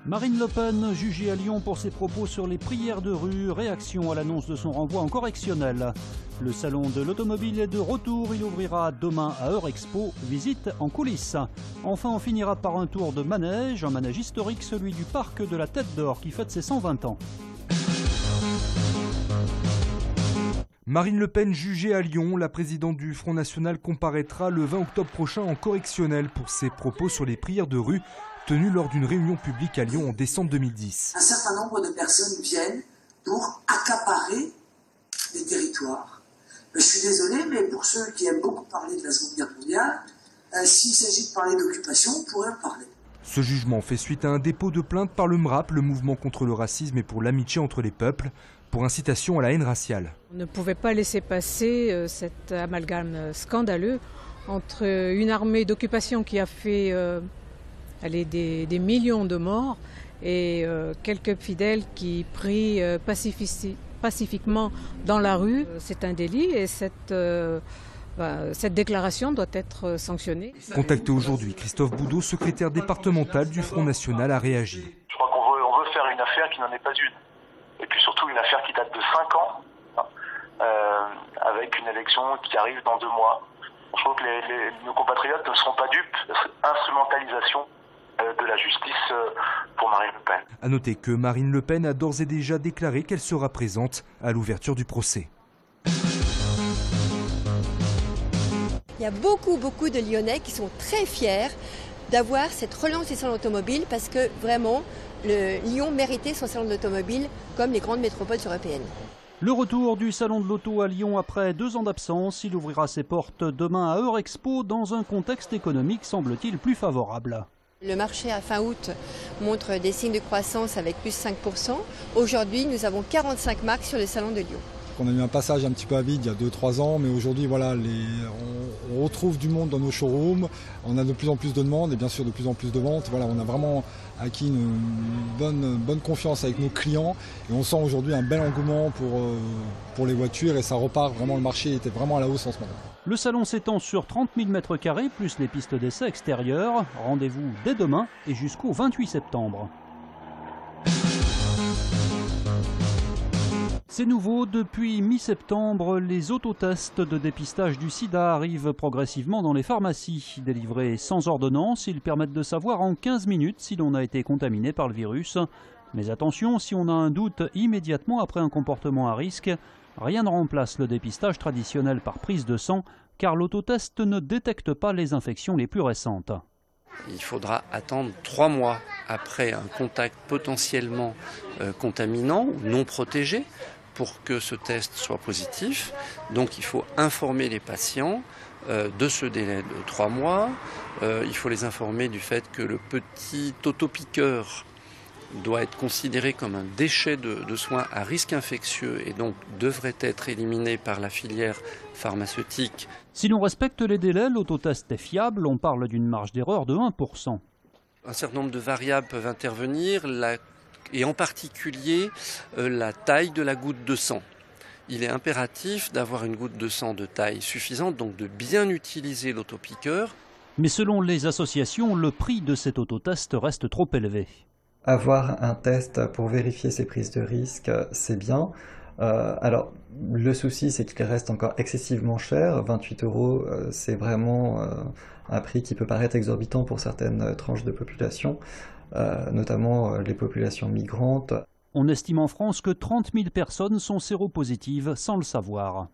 Marine Le Pen, jugée à Lyon pour ses propos sur les prières de rue, réaction à l'annonce de son renvoi en correctionnel. Le salon de l'automobile est de retour, il ouvrira demain à Eurexpo, visite en coulisses. Enfin, on finira par un tour de manège, un manège historique, celui du parc de la Tête d'Or qui fête ses 120 ans. Marine Le Pen jugée à Lyon, la présidente du Front National comparaîtra le 20 octobre prochain en correctionnel pour ses propos sur les prières de rue tenues lors d'une réunion publique à Lyon en décembre 2010. Un certain nombre de personnes viennent pour accaparer les territoires. Je suis désolé, mais pour ceux qui aiment beaucoup parler de la Seconde Guerre mondiale, s'il s'agit de parler d'occupation, on pourrait en parler. Ce jugement fait suite à un dépôt de plainte par le MRAP, le mouvement contre le racisme et pour l'amitié entre les peuples, pour incitation à la haine raciale. On ne pouvait pas laisser passer cet amalgame scandaleux entre une armée d'occupation qui a fait des millions de morts et quelques fidèles qui prient pacifiquement dans la rue. C'est un délit et cette déclaration doit être sanctionnée. Contacté aujourd'hui, Christophe Boudot, secrétaire départemental du Front National, a réagi. Je crois qu'on veut faire une affaire qui n'en est pas une. Et puis surtout une affaire qui date de 5 ans, avec une élection qui arrive dans 2 mois. Je trouve que nos compatriotes ne seront pas dupes de cette instrumentalisation de la justice pour Marine Le Pen. A noter que Marine Le Pen a d'ores et déjà déclaré qu'elle sera présente à l'ouverture du procès. Il y a beaucoup de Lyonnais qui sont très fiers d'avoir cette relance des salons automobiles parce que vraiment, Lyon méritait son salon de l'automobile comme les grandes métropoles européennes. Le retour du salon de l'auto à Lyon après 2 ans d'absence, il ouvrira ses portes demain à Eurexpo dans un contexte économique semble-t-il plus favorable. Le marché à fin août montre des signes de croissance avec plus 5%. Aujourd'hui, nous avons 45 marques sur le salon de Lyon. On a eu un passage un petit peu à vide il y a 2-3 ans, mais aujourd'hui voilà, on retrouve du monde dans nos showrooms, on a de plus en plus de demandes et bien sûr de plus en plus de ventes. Voilà, on a vraiment acquis une bonne confiance avec nos clients et on sent aujourd'hui un bel engouement pour les voitures et ça repart vraiment, le marché était vraiment à la hausse en ce moment. Le salon s'étend sur 30 000 m² plus les pistes d'essai extérieures. Rendez-vous dès demain et jusqu'au 28 septembre. C'est nouveau, depuis mi-septembre, les autotests de dépistage du sida arrivent progressivement dans les pharmacies. Délivrés sans ordonnance, ils permettent de savoir en 15 minutes si l'on a été contaminé par le virus. Mais attention, si on a un doute immédiatement après un comportement à risque, rien ne remplace le dépistage traditionnel par prise de sang, car l'autotest ne détecte pas les infections les plus récentes. Il faudra attendre 3 mois après un contact potentiellement contaminant ou non protégé pour que ce test soit positif. Donc il faut informer les patients de ce délai de 3 mois. Il faut les informer du fait que le petit autopiqueur doit être considéré comme un déchet de soins à risque infectieux et donc devrait être éliminé par la filière pharmaceutique. Si l'on respecte les délais, l'autotest est fiable, on parle d'une marge d'erreur de 1%. Un certain nombre de variables peuvent intervenir, et en particulier la taille de la goutte de sang. Il est impératif d'avoir une goutte de sang de taille suffisante, donc de bien utiliser l'autopiqueur. Mais selon les associations, le prix de cet autotest reste trop élevé. Avoir un test pour vérifier ses prises de risque, c'est bien. Alors, le souci, c'est qu'il reste encore excessivement cher. 28 €, c'est vraiment un prix qui peut paraître exorbitant pour certaines tranches de population, notamment les populations migrantes. On estime en France que 30 000 personnes sont séropositives sans le savoir.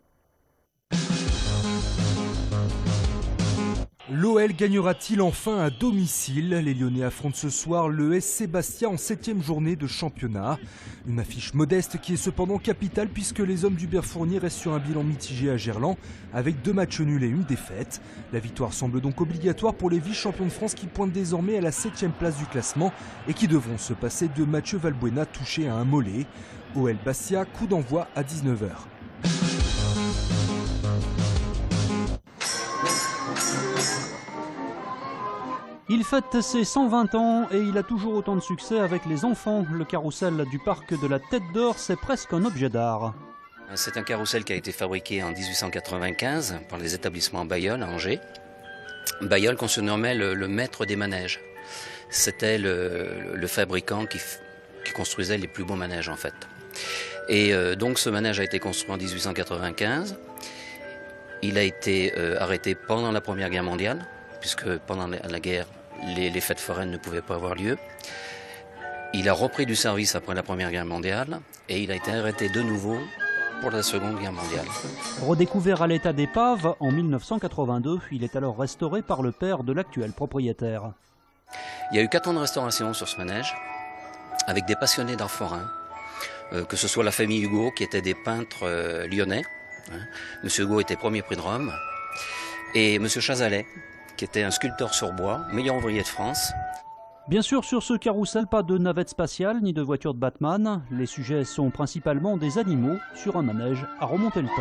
L'OL gagnera-t-il enfin à domicile? Les Lyonnais affrontent ce soir le SC Bastia en 7e journée de championnat. Une affiche modeste qui est cependant capitale puisque les hommes d'Hubert Fournier restent sur un bilan mitigé à Gerland avec 2 matchs nuls et 1 défaite. La victoire semble donc obligatoire pour les vice-champions de France qui pointent désormais à la 7e place du classement et qui devront se passer de Mathieu Valbuena touché à un mollet. OL Bastia, coup d'envoi à 19 h. Il fête ses 120 ans et il a toujours autant de succès avec les enfants. Le carrousel du parc de la Tête d'Or, c'est presque un objet d'art. C'est un carrousel qui a été fabriqué en 1895 par les établissements Bailleul à Angers. Bailleul qu'on se nommait le maître des manèges. C'était le fabricant qui construisait les plus beaux manèges en fait. Et donc ce manège a été construit en 1895. Il a été arrêté pendant la Première Guerre mondiale, puisque pendant la guerre, les fêtes foraines ne pouvaient pas avoir lieu. Il a repris du service après la Première Guerre mondiale et il a été arrêté de nouveau pour la Seconde Guerre mondiale. Redécouvert à l'état d'épave en 1982, il est alors restauré par le père de l'actuel propriétaire. Il y a eu 4 ans de restauration sur ce manège, avec des passionnés d'art forain, que ce soit la famille Hugo, qui était des peintres lyonnais. Monsieur Hugo était premier prix de Rome, et Monsieur Chazalet, qui était un sculpteur sur bois, meilleur ouvrier de France. Bien sûr, sur ce carrousel, pas de navette spatiale ni de voiture de Batman. Les sujets sont principalement des animaux sur un manège à remonter le temps.